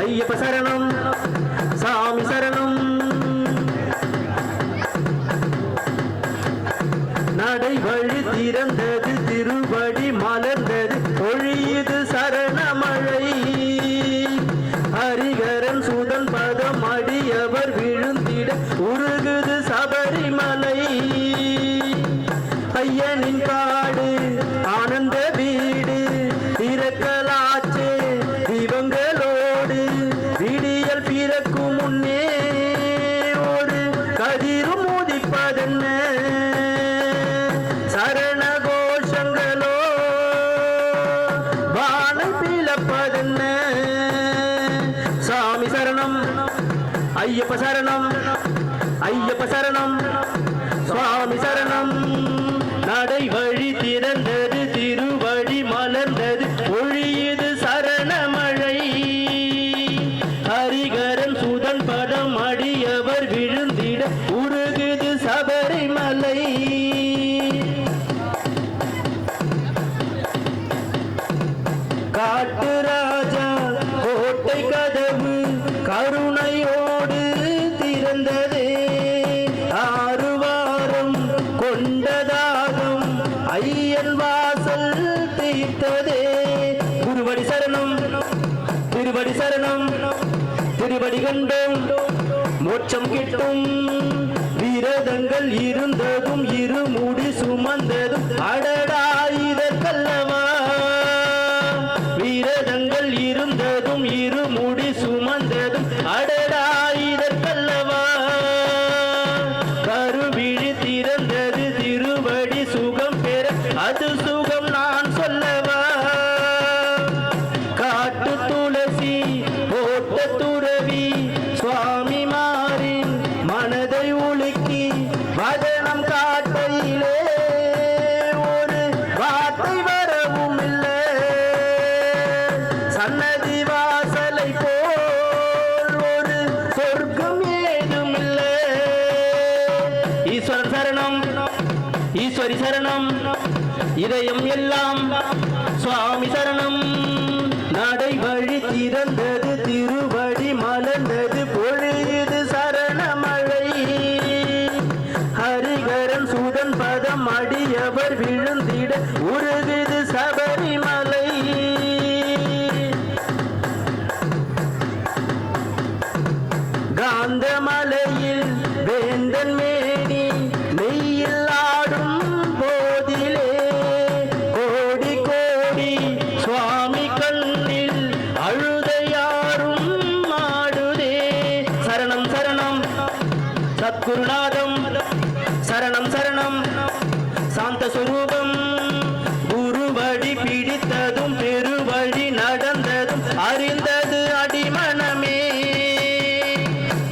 ஐயப்ப சரணம் சாமி சரணம். நடை வழி திறந்தது திருவடி மலர்ந்தது ஒழியுது சரணமழை. ஹரிகரன் சுதன் பதம் அடியவர் விழுந்திட உருகுது சபரிமலை. ஐயனின் காடு ஆனந்த வீடு திறக்கலாச்சே தீபங்களோடு. விடியல் பிறக்கும் முன்னே ஒரு கதிரும் ஊதிப்பதென்ன. சரண கோஷங்களோ வானை பிளப்பதென்ன. சாமி சரணம் ஐயப்ப சரணம் ஐயப்ப சரணம் சுவாமி சரணம். நடை வழி திறந்தது திருவடி மலர்ந்தது ஒழியுது சரணமழை. ஹரிகரன் சுதன் படம் அடியவர் விழுந்திட உருகுது சபரிமலை. காட்டு ராஜா கோட்டை கதவு கருணையோடு திறந்ததே. 6 வாரம் கொண்டதாகும் ஐயன் வாசல் தீர்த்ததே. குருவடி சரணம் திருவடி சரணம் திருவடி கண்டோம் மோட்சம் கிட்டும். விரதங்கள் இருந்ததும் இருமுடி சுமந்ததும் அடடா இதற்கல்லவா. விரதங்கள் இருந்ததும் இருமுடி சுமந்ததும் அடடா இதற்கல்லவா. கருவிழி திறந்தது திருவடி சுகம் பெற அது சுகம் நான் சொல்லவா. காட்டு துளசி போட்ட துறவி சுவாமி மாறின் மனதை உலுக்கி வதனம் காட்டையிலே ஒரு வார்த்தை வரவும் இல்லை. சன்னதி வாசலை போல் ஒரு சொர்க்கம் ஏதும் இல்லை. ஈஸ்வரன் சரணம் ஈஸ்வரி சரணம் இதயம் எல்லாம் சுவாமி சரணம். நடை வழி திறந்தது திருவடி மலர்ந்தது பொழியுது சரணமழை. ஹரிகரன் சுதன் பதம் அடியவர் விழுந்திட உருகுது சபரிமலை. காந்தமலையில் வேந்தன் மேனி மெய்யில் ஆடும் போதிலே கோடி கோடி சுவாமி கண்ணில் அழுதையாரும் ஆடுதே. சரணம் சரணம் சத்குருநாதம் சரணம் சரணம் சாந்த சுரூபம். குருவடி பிடித்ததும் பெருவழி நடந்ததும் அறிந்தது அடிமனமே.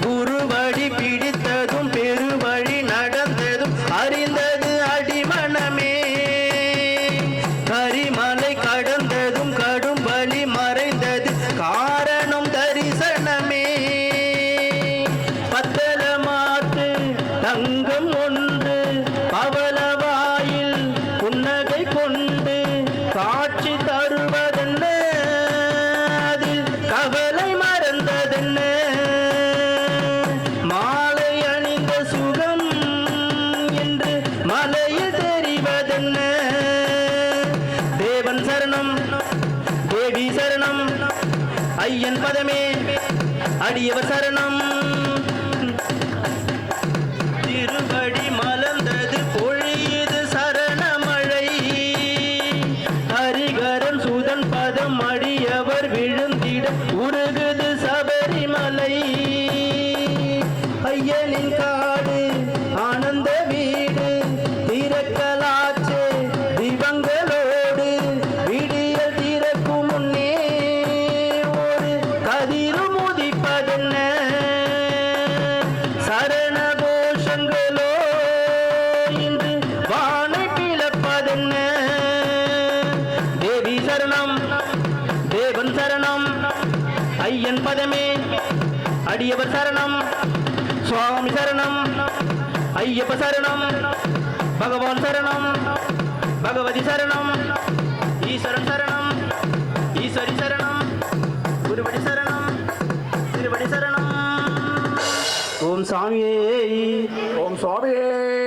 குருவடி பிடித்ததும் பெருவழி நடந்ததும் அறிந்தது அடிமனமே. கரிமலை கடந்ததும் கடும் வழி மறைந்தது காரணம் தரிசனமே. பத்தல மாட்டு தங்கம் ஒன்று பவளவாயில் புன்னகை கொண்டு காட்சி தருவதென்ன. அதில் கவலை மறந்ததென்ன. மாலை அணிந்த சுகம் என்று மலையில் தெரிவதென்ன. தேவன் சரணம் தேவி சரணம் ஐயன் பதமே அடியவர் சரணம். திருவடி மலர்ந்தது பொழியுது சரணமழை. ஹரிகரன் சுதன் பதம் அடியவர் விழுந்திட உருகுது சபரிமலை. ஐயனின் காடு ஆனந்த வீடு திறக்கலாச்சே தீபங்களோடு. விடியல் திறக்கும் முன்னே ஒரு கதிரும் உதிப்பதென்ன. சரண கோஷங்களோ இன்று வானை பிளப்பதென்ன. தேவி சரணம் தேவன் சரணம் ஐயன் பதமே அடியவர் சரணம். சுவாமி சரணம் ஐயப்ப சரணம் பகவான் சரணம் பகவதி சரணம் ஈஸ்வரன் சரணம் ஈஸ்வரி சரணம் குருவடி சரணம் சரணம். ஓம் சாமியே. ஓம் சுவாமியே.